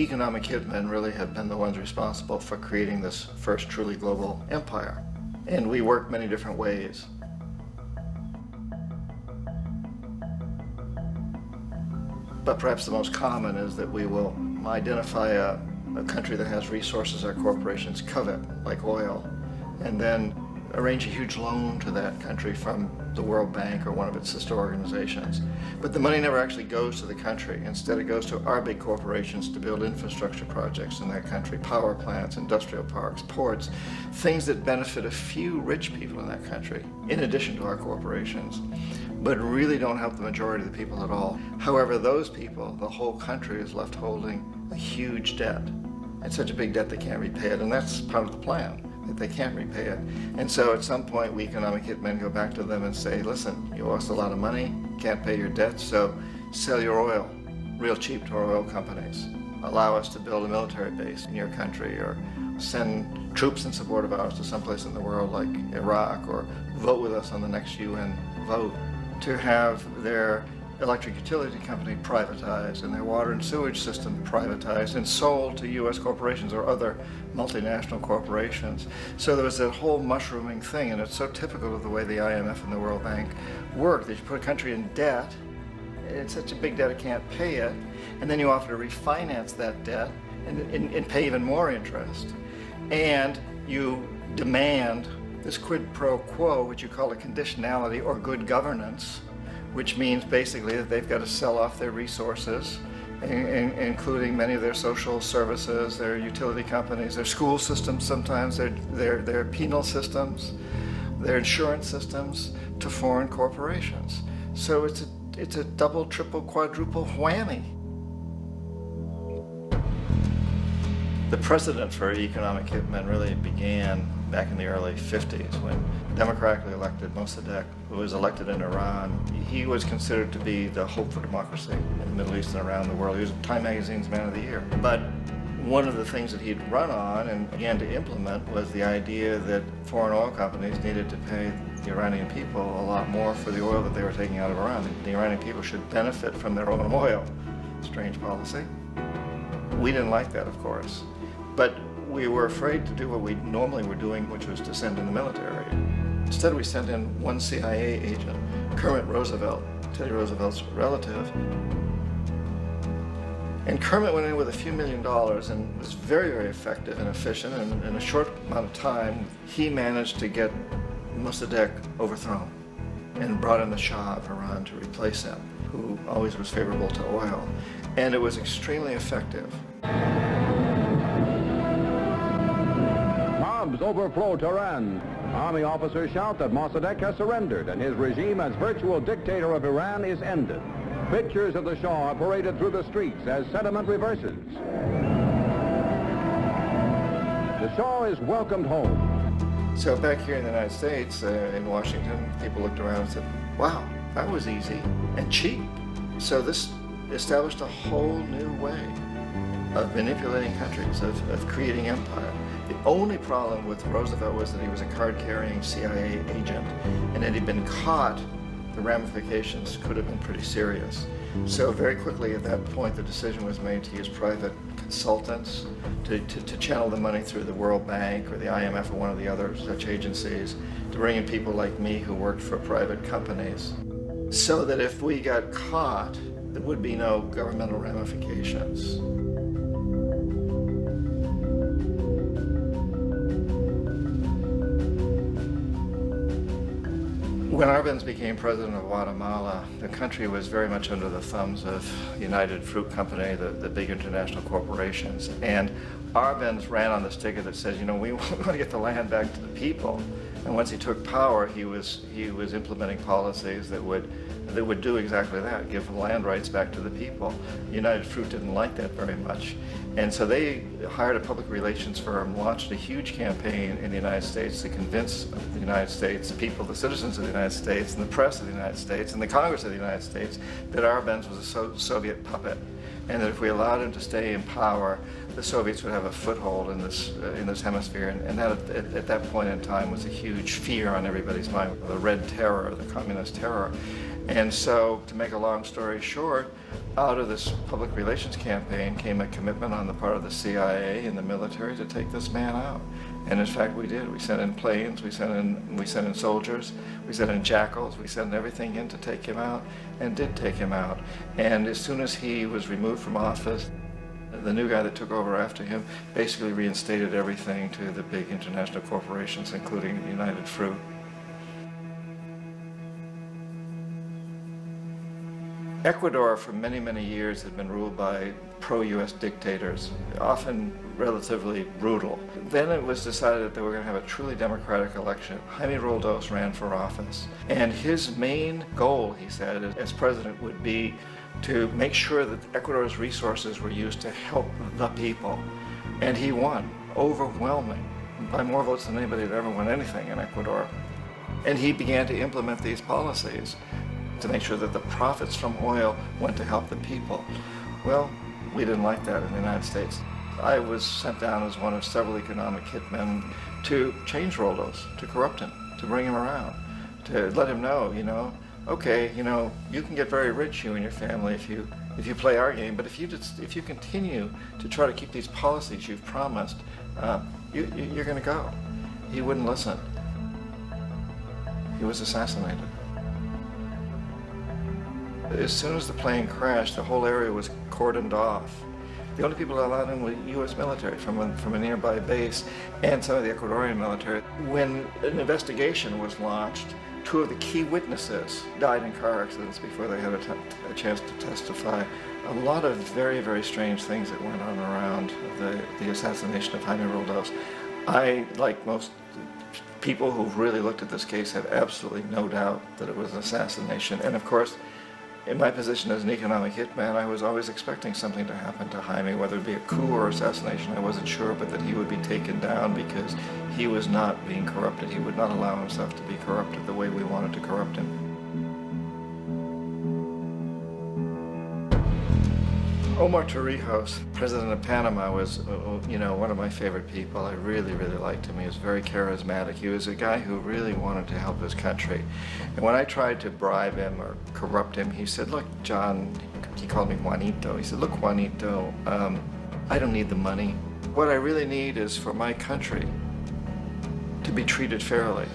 economic hitmen really have been the ones responsible for creating this first truly global empire. And we work many different ways. But perhaps the most common is that we will identify a country that has resources our corporations covet, like oil, and then arrange a huge loan to that country from the World Bank or one of its sister organizations. But the money never actually goes to the country. Instead, it goes to our big corporations to build infrastructure projects in that country, power plants, industrial parks, ports, things that benefit a few rich people in that country, in addition to our corporations, but really don't help the majority of the people at all. However, those people, the whole country is left holding a huge debt. It's such a big debt they can't repay it, and that's part of the plan, that they can't repay it. And so at some point, we economic hitmen go back to them and say, listen, you owe us a lot of money, can't pay your debt, so sell your oil real cheap to our oil companies. Allow us to build a military base in your country, or send troops in support of ours to someplace in the world like Iraq, or vote with us on the next UN vote. To have their electric utility company privatized and their water and sewage system privatized and sold to U.S. corporations or other multinational corporations. So there was that whole mushrooming thing, and it's so typical of the way the IMF and the World Bank work, that you put a country in debt, it's such a big debt it can't pay it, and then you offer to refinance that debt and pay even more interest. And you demand this quid pro quo, which you call a conditionality or good governance, which means basically that they've got to sell off their resources, including many of their social services, their utility companies, their school systems sometimes, their penal systems, their insurance systems, to foreign corporations. So it's a double, triple, quadruple whammy. The precedent for economic hitmen really began back in the early 50s when democratically elected Mossadegh, who was elected in Iran, he was considered to be the hope for democracy in the Middle East and around the world. He was Time Magazine's Man of the Year. But one of the things that he'd run on and began to implement was the idea that foreign oil companies needed to pay the Iranian people a lot more for the oil that they were taking out of Iran. The Iranian people should benefit from their own oil. Strange policy. We didn't like that, of course. But we were afraid to do what we normally were doing, which was to send in the military. Instead, we sent in one CIA agent, Kermit Roosevelt, Teddy Roosevelt's relative. And Kermit went in with a few $1 million and was very, very effective and efficient. And in a short amount of time, he managed to get Mossadegh overthrown and brought in the Shah of Iran to replace him, who always was favorable to oil. And it was extremely effective. Mobs overflow Tehran. Army officers shout that Mossadegh has surrendered and his regime as virtual dictator of Iran is ended. Pictures of the Shah are paraded through the streets as sentiment reverses. The Shah is welcomed home. So back here in the United States, in Washington, people looked around and said, wow, that was easy and cheap. So this established a whole new way of manipulating countries, of creating empire. The only problem with Roosevelt was that he was a card-carrying CIA agent, and had he been caught, the ramifications could have been pretty serious. So very quickly at that point, the decision was made to use private consultants to channel the money through the World Bank or the IMF or one of the other such agencies, to bring in people like me who worked for private companies, so that if we got caught, there would be no governmental ramifications. When Arbenz became president of Guatemala, the country was very much under the thumbs of United Fruit Company, the big international corporations. And Arbenz ran on this ticket that says, you know, we want to get the land back to the people. And once he took power, he was implementing policies that would do exactly that, give land rights back to the people. United Fruit didn't like that very much. And so they hired a public relations firm, launched a huge campaign in the United States to convince the United States people, the citizens of the United States, and the press of the United States, and the Congress of the United States, that Arbenz was a Soviet puppet, and that if we allowed him to stay in power, the Soviets would have a foothold in this hemisphere. And that at that point in time was a huge fear on everybody's mind, the Red Terror, the communist terror. And so, to make a long story short, out of this public relations campaign came a commitment on the part of the CIA and the military to take this man out. And in fact, we did. We sent in planes, we sent in soldiers, we sent in jackals, we sent everything in to take him out, and did take him out. And as soon as he was removed from office, the new guy that took over after him basically reinstated everything to the big international corporations, including United Fruit. Ecuador for many, many years had been ruled by pro-US dictators, often relatively brutal. Then it was decided that they were going to have a truly democratic election. Jaime Roldos ran for office, and his main goal, he said, as president would be to make sure that Ecuador's resources were used to help the people. And he won, overwhelming, by more votes than anybody had ever won anything in Ecuador. And he began to implement these policies to make sure that the profits from oil went to help the people. Well, we didn't like that in the United States. I was sent down as one of several economic hitmen to change Roldos, to corrupt him, to bring him around, to let him know, okay, you can get very rich, you and your family, if you play our game, but if you continue to try to keep these policies you've promised, you're going to go. He wouldn't listen. He was assassinated. As soon as the plane crashed, the whole area was cordoned off. The only people allowed in were U.S. military from a nearby base and some of the Ecuadorian military. When an investigation was launched, two of the key witnesses died in car accidents before they had a chance to testify. A lot of very, very strange things that went on around the assassination of Jaime Roldos. I, like most people who've really looked at this case, have absolutely no doubt that it was an assassination. And of course, in my position as an economic hitman, I was always expecting something to happen to Jaime, whether it be a coup or assassination, I wasn't sure, but that he would be taken down because he was not being corrupted. He would not allow himself to be corrupted the way we wanted to corrupt him. Omar Torrijos, president of Panama, was, one of my favorite people. I really, really liked him. He was very charismatic. He was a guy who really wanted to help his country. And when I tried to bribe him or corrupt him, he said, look, John, he called me Juanito. He said, look, Juanito, I don't need the money. What I really need is for my country to be treated fairly.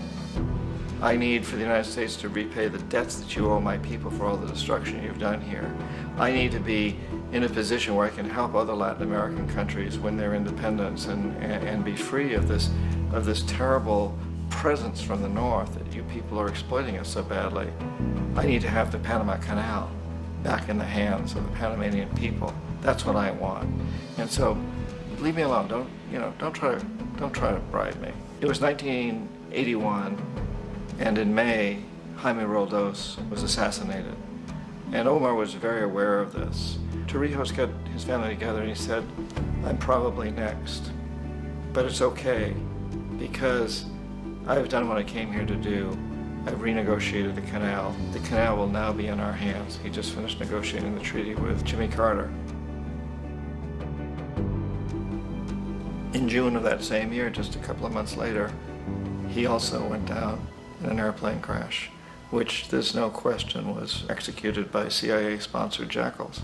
I need for the United States to repay the debts that you owe my people for all the destruction you've done here. I need to be in a position where I can help other Latin American countries win their independence and be free of this terrible presence from the north that you people are exploiting us so badly. I need to have the Panama Canal back in the hands of the Panamanian people. That's what I want. And so, leave me alone. Don't try to bribe me. It was 1981. And in May, Jaime Roldos was assassinated. And Omar was very aware of this. Torrijos got his family together and he said, I'm probably next, but it's okay because I've done what I came here to do. I've renegotiated the canal. The canal will now be in our hands. He just finished negotiating the treaty with Jimmy Carter. In June of that same year, just a couple of months later, he also went down in an airplane crash, which there's no question was executed by CIA-sponsored jackals.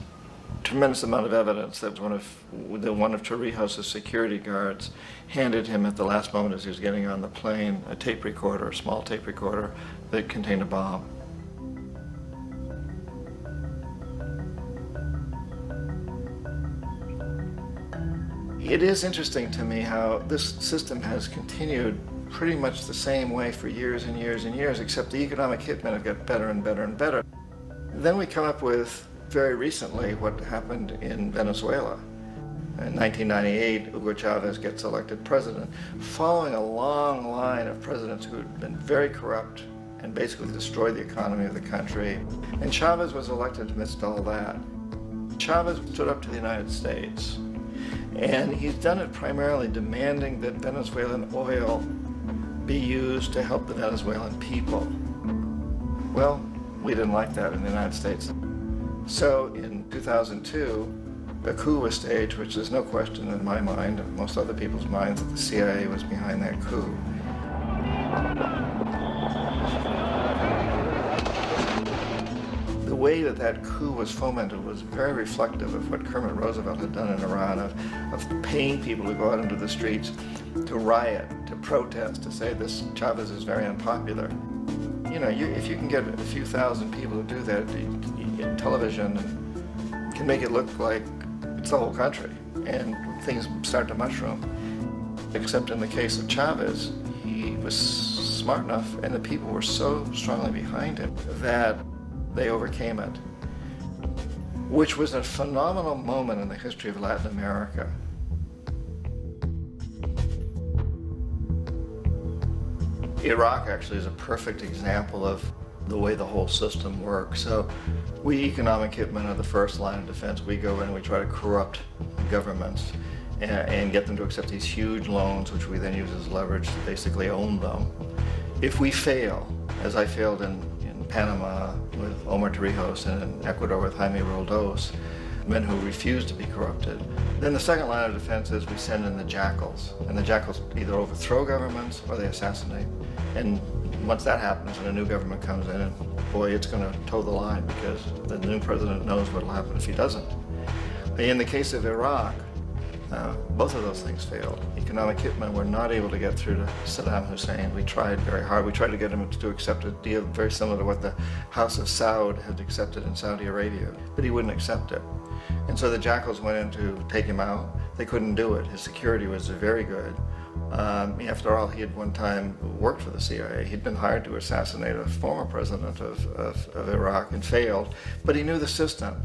Tremendous amount of evidence that one of Torrijos' security guards handed him at the last moment as he was getting on the plane a tape recorder, a small tape recorder that contained a bomb. It is interesting to me how this system has continued pretty much the same way for years and years and years, except the economic hitmen have got better and better and better. Then we come up with, very recently, what happened in Venezuela. In 1998, Hugo Chavez gets elected president, following a long line of presidents who had been very corrupt and basically destroyed the economy of the country. And Chavez was elected amidst all that. Chavez stood up to the United States, and he's done it primarily demanding that Venezuelan oil be used to help the Venezuelan people. Well, we didn't like that in the United States. So in 2002, a coup was staged, which there's no question in my mind, and most other people's minds, that the CIA was behind that coup. way that that coup was fomented was very reflective of what Kermit Roosevelt had done in Iran, of paying people to go out into the streets, to riot, to protest, to say this Chavez is very unpopular. You know, if you can get a few thousand people to do that in television, can make it look like it's the whole country, and things start to mushroom. Except in the case of Chavez, he was smart enough, and the people were so strongly behind him that they overcame it, which was a phenomenal moment in the history of Latin America. Iraq actually is a perfect example of the way the whole system works. So we economic hitmen are the first line of defense. We go in and we try to corrupt governments and get them to accept these huge loans, which we then use as leverage to basically own them. If we fail, as I failed in Panama with Omar Torrijos and in Ecuador with Jaime Roldos, men who refuse to be corrupted, then the second line of defense is we send in the jackals. And the jackals either overthrow governments or they assassinate. And once that happens and a new government comes in, and boy, it's going to toe the line, because the new president knows what will happen if he doesn't. In the case of Iraq, both of those things failed. Economic hitmen were not able to get through to Saddam Hussein. We tried very hard. We tried to get him to accept a deal very similar to what the House of Saud had accepted in Saudi Arabia, but he wouldn't accept it. And so the jackals went in to take him out. They couldn't do it. His security was very good. After all, he had one time worked for the CIA. He'd been hired to assassinate a former president of Iraq and failed, but he knew the system.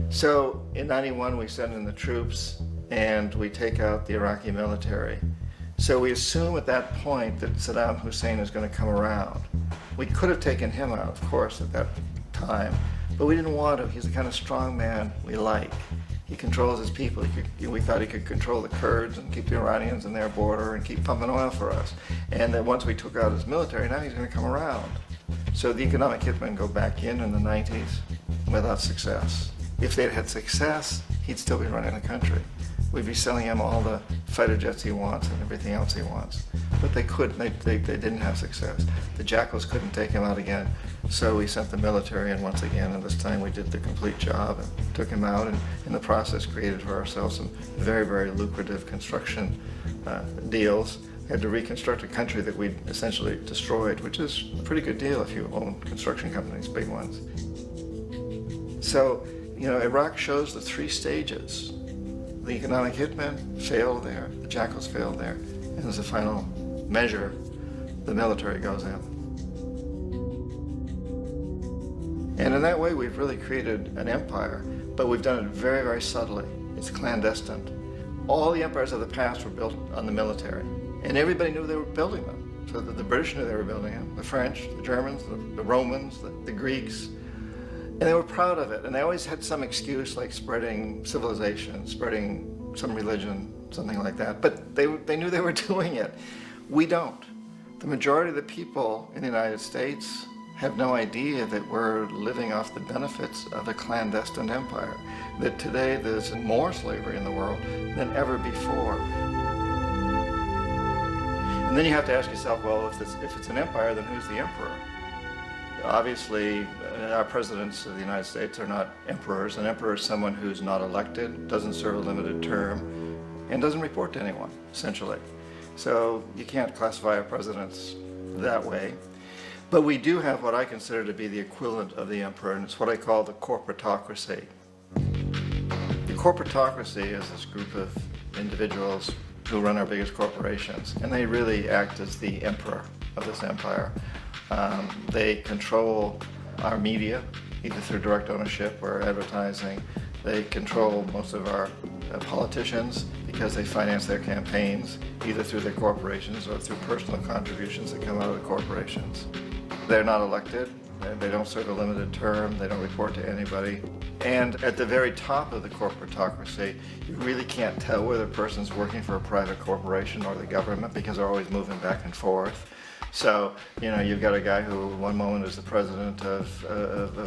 So in '91, we send in the troops and we take out the Iraqi military. So we assume at that point that Saddam Hussein is going to come around. We could have taken him out, of course, at that time, but we didn't want to. He's the kind of strong man we like. He controls his people. We thought he could control the Kurds and keep the Iranians in their border and keep pumping oil for us. And then once we took out his military, now he's going to come around. So the economic hitmen go back in the 90s without success. If they'd had success, he'd still be running the country. We'd be selling him all the fighter jets he wants and everything else he wants. But they couldn't, they didn't have success. The jackals couldn't take him out again, so we sent the military in once again, and this time we did the complete job and took him out, and in the process created for ourselves some very, very lucrative construction deals. We had to reconstruct a country that we'd essentially destroyed, which is a pretty good deal if you own construction companies, big ones. So, you know, Iraq shows the three stages. The economic hitmen failed there, the jackals failed there, and as a final measure, the military goes in. And in that way, we've really created an empire, but we've done it very, very subtly. It's clandestine. All the empires of the past were built on the military, and everybody knew they were building them. So the British knew they were building them, the French, the Germans, the Romans, the Greeks. And they were proud of it, and they always had some excuse, like spreading civilization, spreading some religion, something like that. But they knew they were doing it. We don't. The majority of the people in the United States have no idea that we're living off the benefits of a clandestine empire, that today there's more slavery in the world than ever before. And then you have to ask yourself, well, if it's an empire, then who's the emperor? Obviously, our presidents of the United States are not emperors. An emperor is someone who's not elected, doesn't serve a limited term, and doesn't report to anyone, essentially. So you can't classify our presidents that way. But we do have what I consider to be the equivalent of the emperor, and it's what I call the corporatocracy. The corporatocracy is this group of individuals who run our biggest corporations, and they really act as the emperor of this empire. They control our media, either through direct ownership or advertising. They control most of our politicians because they finance their campaigns, either through their corporations or through personal contributions that come out of the corporations. They're not elected, they don't serve a limited term, they don't report to anybody. And at the very top of the corporatocracy, you really can't tell whether a person's working for a private corporation or the government because they're always moving back and forth. So, you know, you've got a guy who one moment is the president of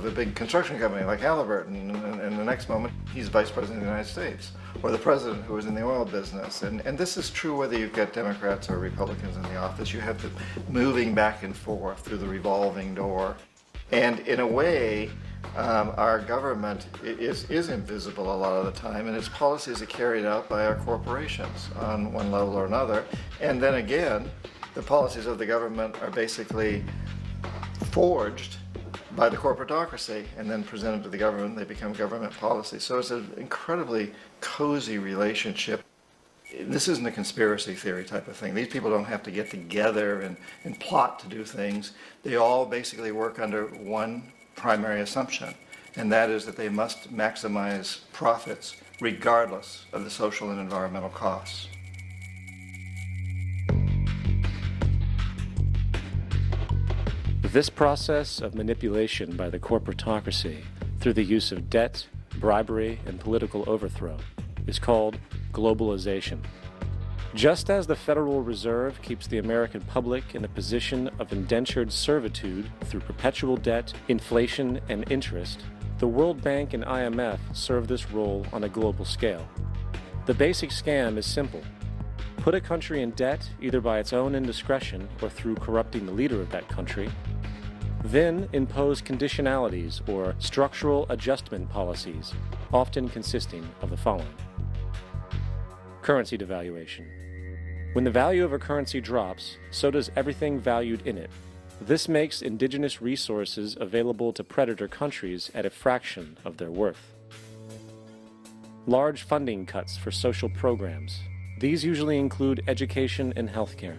a big construction company like Halliburton, and the next moment he's vice president of the United States, or the president who is in the oil business. And this is true whether you've got Democrats or Republicans in the office. You have the moving back and forth through the revolving door. And in a way, our government is invisible a lot of the time, and its policies are carried out by our corporations on one level or another. And then again, the policies of the government are basically forged by the corporatocracy and then presented to the government. They become government policies. So it's an incredibly cozy relationship. This isn't a conspiracy theory type of thing. These people don't have to get together and plot to do things. They all basically work under one primary assumption, and that is that they must maximize profits regardless of the social and environmental costs. This process of manipulation by the corporatocracy through the use of debt, bribery, and political overthrow is called globalization. Just as the Federal Reserve keeps the American public in a position of indentured servitude through perpetual debt, inflation, and interest, the World Bank and IMF serve this role on a global scale. The basic scam is simple. Put a country in debt either by its own indiscretion or through corrupting the leader of that country, then impose conditionalities or structural adjustment policies, often consisting of the following. Currency devaluation. When the value of a currency drops, so does everything valued in it. This makes indigenous resources available to predator countries at a fraction of their worth. Large funding cuts for social programs. These usually include education and healthcare,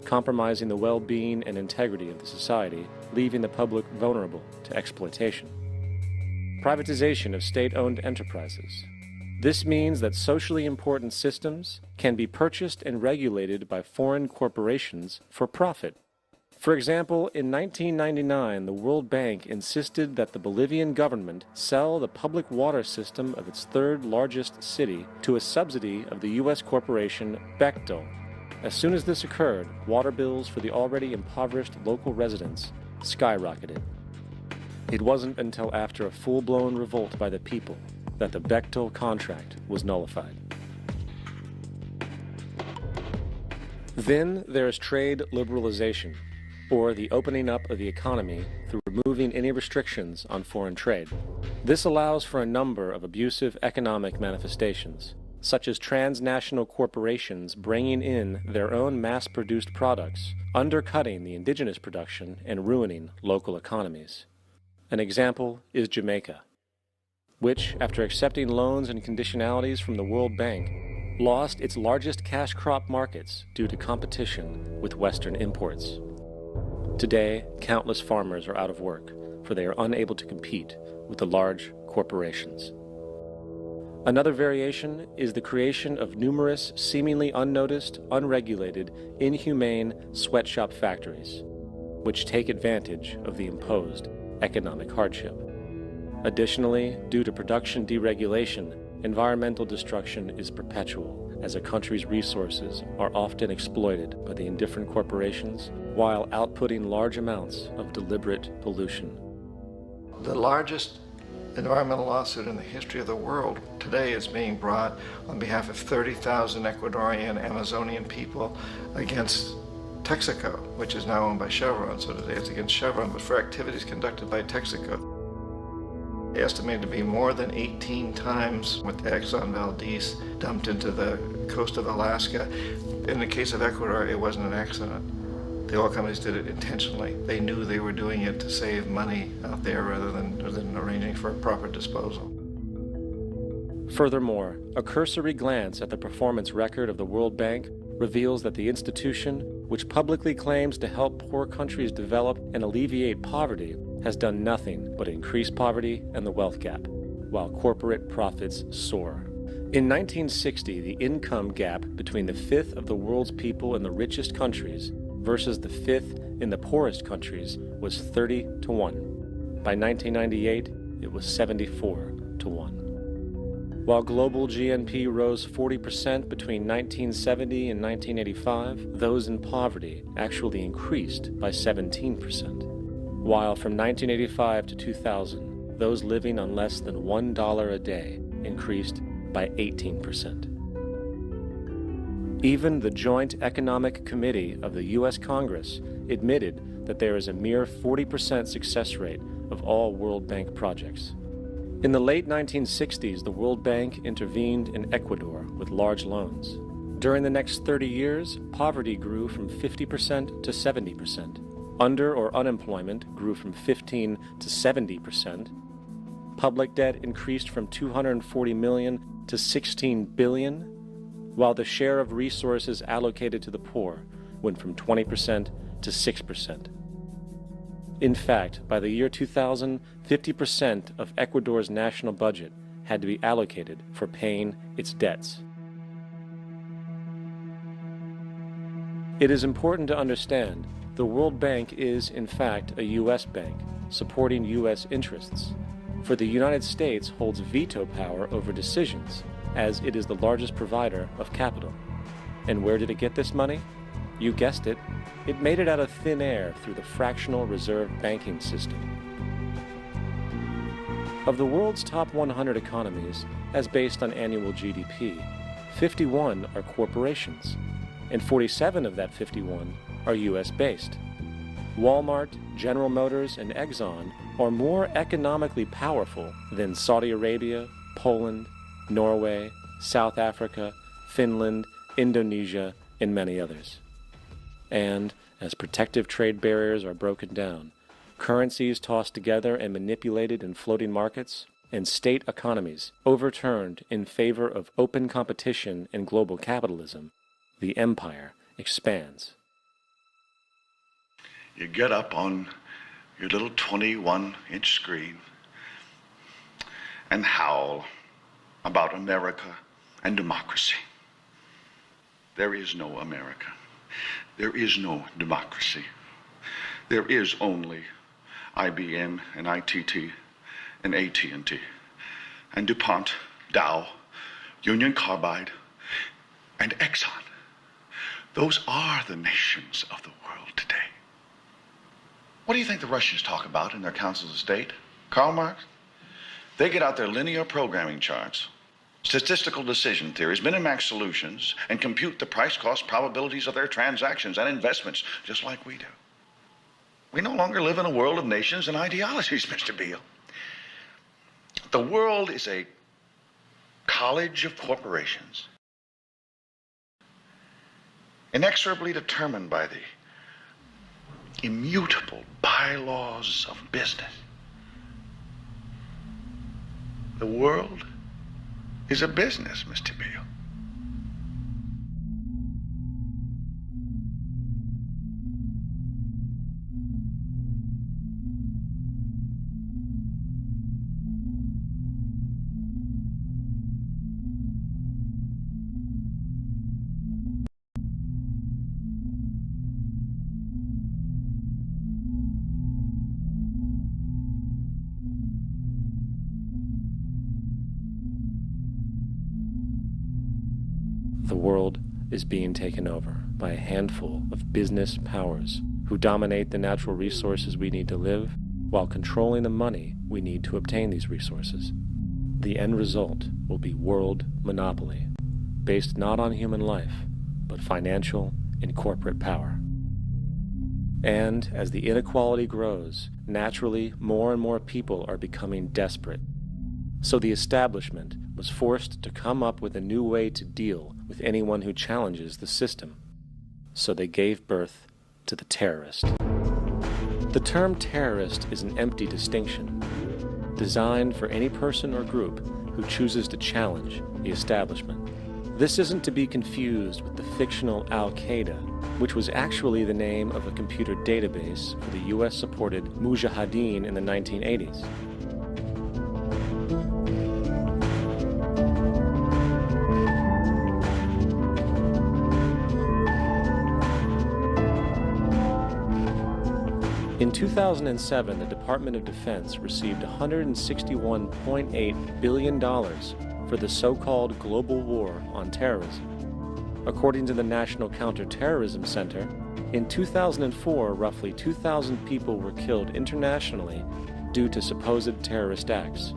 compromising the well-being and integrity of the society, leaving the public vulnerable to exploitation. Privatization of state-owned enterprises. This means that socially important systems can be purchased and regulated by foreign corporations for profit. For example, in 1999, the World Bank insisted that the Bolivian government sell the public water system of its third largest city to a subsidy of the U.S. corporation Bechtel. As soon as this occurred, water bills for the already impoverished local residents skyrocketed. It wasn't until after a full-blown revolt by the people that the Bechtel contract was nullified. Then there is trade liberalization, or the opening up of the economy through removing any restrictions on foreign trade. This allows for a number of abusive economic manifestations, such as transnational corporations bringing in their own mass-produced products, undercutting the indigenous production and ruining local economies. An example is Jamaica, which, after accepting loans and conditionalities from the World Bank, lost its largest cash crop markets due to competition with Western imports. Today, countless farmers are out of work, for they are unable to compete with the large corporations. Another variation is the creation of numerous seemingly unnoticed, unregulated, inhumane sweatshop factories, which take advantage of the imposed economic hardship. Additionally, due to production deregulation, environmental destruction is perpetual, as a country's resources are often exploited by the indifferent corporations while outputting large amounts of deliberate pollution. The largest environmental lawsuit in the history of the world today is being brought on behalf of 30,000 Ecuadorian Amazonian people against Texaco, which is now owned by Chevron. So today it's against Chevron, but for activities conducted by Texaco. Estimated to be more than 18 times what the Exxon Valdez dumped into the coast of Alaska. In the case of Ecuador, it wasn't an accident. The oil companies did it intentionally. They knew they were doing it to save money out there rather than arranging for a proper disposal. Furthermore, a cursory glance at the performance record of the World Bank reveals that the institution, which publicly claims to help poor countries develop and alleviate poverty, has done nothing but increase poverty and the wealth gap, while corporate profits soar. In 1960, the income gap between the fifth of the world's people in the richest countries versus the fifth in the poorest countries was 30-1. By 1998, it was 74-1. While global GNP rose 40% between 1970 and 1985, those in poverty actually increased by 17%. While from 1985 to 2000, those living on less than $1 a day increased by 18%. Even the Joint Economic Committee of the U.S. Congress admitted that there is a mere 40% success rate of all World Bank projects. In the late 1960s, the World Bank intervened in Ecuador with large loans. During the next 30 years, poverty grew from 50% to 70%. Under or unemployment grew from 15 to 70%. Public debt increased from 240 million to 16 billion, while the share of resources allocated to the poor went from 20% to 6%. In fact, by the year 2000, 50% of Ecuador's national budget had to be allocated for paying its debts. It is important to understand the World Bank is, in fact, a U.S. bank, supporting U.S. interests. For the United States holds veto power over decisions, as it is the largest provider of capital. And where did it get this money? You guessed it, it made it out of thin air through the fractional reserve banking system. Of the world's top 100 economies, as based on annual GDP, 51 are corporations, and 47 of that 51 are U.S.-based. Walmart, General Motors, and Exxon are more economically powerful than Saudi Arabia, Poland, Norway, South Africa, Finland, Indonesia, and many others. And, as protective trade barriers are broken down, currencies tossed together and manipulated in floating markets, and state economies overturned in favor of open competition and global capitalism, the empire expands. You get up on your little 21-inch screen and howl about America and democracy. There is no America. There is no democracy. There is only IBM and ITT and AT&T and DuPont, Dow, Union Carbide, and Exxon. Those are the nations of the world today. What do you think the Russians talk about in their councils of state? Karl Marx? They get out their linear programming charts, statistical decision theories, minimax solutions, and compute the price-cost probabilities of their transactions and investments, just like we do. We no longer live in a world of nations and ideologies, Mr. Beale. The world is a college of corporations, inexorably determined by the immutable bylaws of business. The world is a business, Mr. Beale. The world is being taken over by a handful of business powers who dominate the natural resources we need to live while controlling the money we need to obtain these resources. The end result will be world monopoly, based not on human life, but financial and corporate power. And as the inequality grows, naturally more and more people are becoming desperate. So the establishment was forced to come up with a new way to deal with anyone who challenges the system. So they gave birth to the terrorist. The term terrorist is an empty distinction, designed for any person or group who chooses to challenge the establishment. This isn't to be confused with the fictional Al-Qaeda, which was actually the name of a computer database for the US-supported Mujahideen in the 1980s. In 2007, the Department of Defense received $161.8 billion for the so-called global war on terrorism. According to the National Counterterrorism Center, in 2004, roughly 2,000 people were killed internationally due to supposed terrorist acts.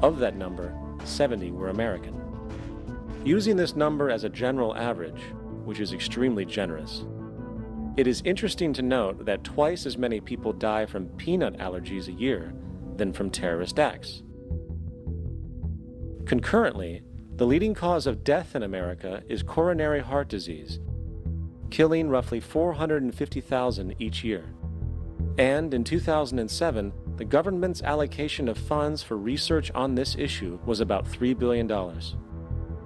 Of that number, 70 were American. Using this number as a general average, which is extremely generous, It is interesting to note that twice as many people die from peanut allergies a year than from terrorist acts. Concurrently, the leading cause of death in America is coronary heart disease, killing roughly 450,000 each year. And in 2007, the government's allocation of funds for research on this issue was about $3 billion.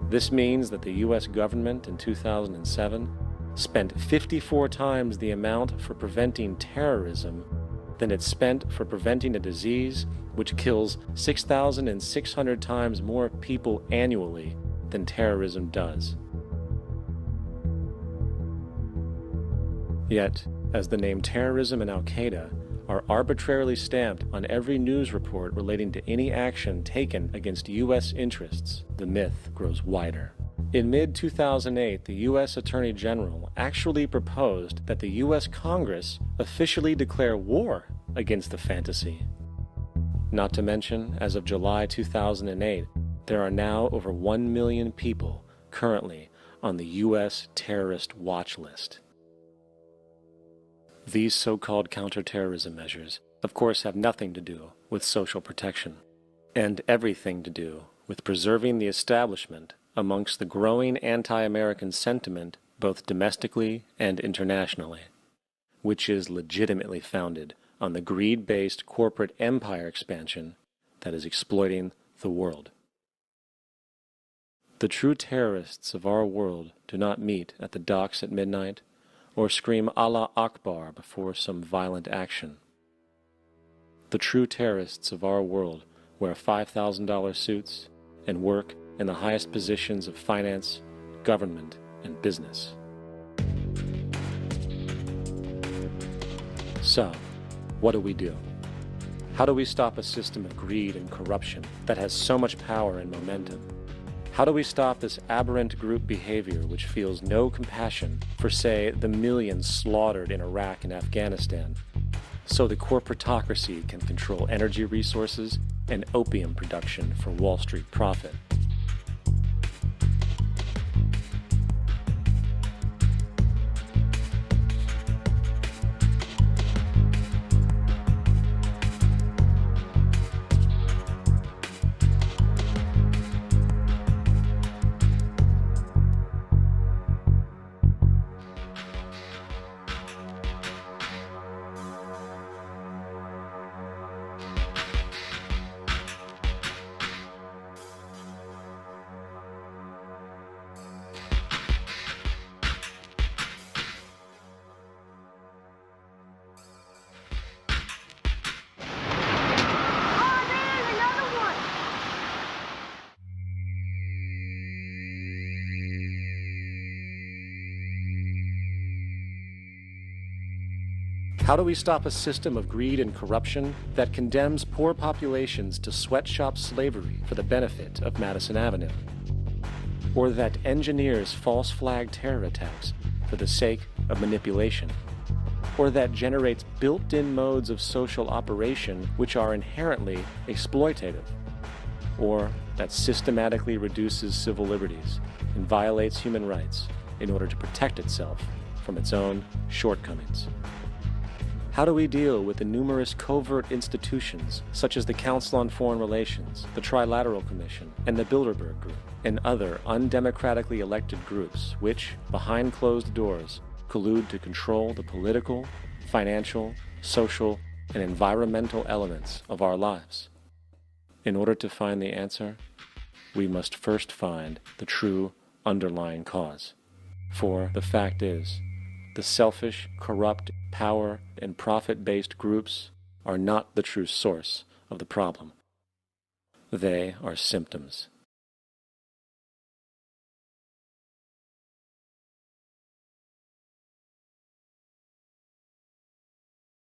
This means that the U.S. government in 2007 spent 54 times the amount for preventing terrorism than it spent for preventing a disease which kills 6,600 times more people annually than terrorism does. Yet, as the name terrorism and Al-Qaeda are arbitrarily stamped on every news report relating to any action taken against U.S. interests, the myth grows wider. In mid-2008, the U.S. Attorney General actually proposed that the U.S. Congress officially declare war against the fantasy. Not to mention, as of July 2008, there are now over 1 million people currently on the U.S. terrorist watch list. These so-called counterterrorism measures, of course, have nothing to do with social protection, and everything to do with preserving the establishment amongst the growing anti-American sentiment both domestically and internationally, which is legitimately founded on the greed-based corporate empire expansion that is exploiting the world. The true terrorists of our world do not meet at the docks at midnight or scream Allah Akbar before some violent action. The true terrorists of our world wear $5,000 suits and work in the highest positions of finance, government, and business. So, what do? How do we stop a system of greed and corruption that has so much power and momentum? How do we stop this aberrant group behavior which feels no compassion for, say, the millions slaughtered in Iraq and Afghanistan, so the corporatocracy can control energy resources and opium production for Wall Street profit? How do we stop a system of greed and corruption that condemns poor populations to sweatshop slavery for the benefit of Madison Avenue? Or that engineers false flag terror attacks for the sake of manipulation? Or that generates built-in modes of social operation which are inherently exploitative? Or that systematically reduces civil liberties and violates human rights in order to protect itself from its own shortcomings? How do we deal with the numerous covert institutions such as the Council on Foreign Relations, the Trilateral Commission, and the Bilderberg Group, and other undemocratically elected groups which, behind closed doors, collude to control the political, financial, social, and environmental elements of our lives? In order to find the answer, we must first find the true underlying cause. For the fact is, the selfish, corrupt, power, and profit-based groups are not the true source of the problem. They are symptoms.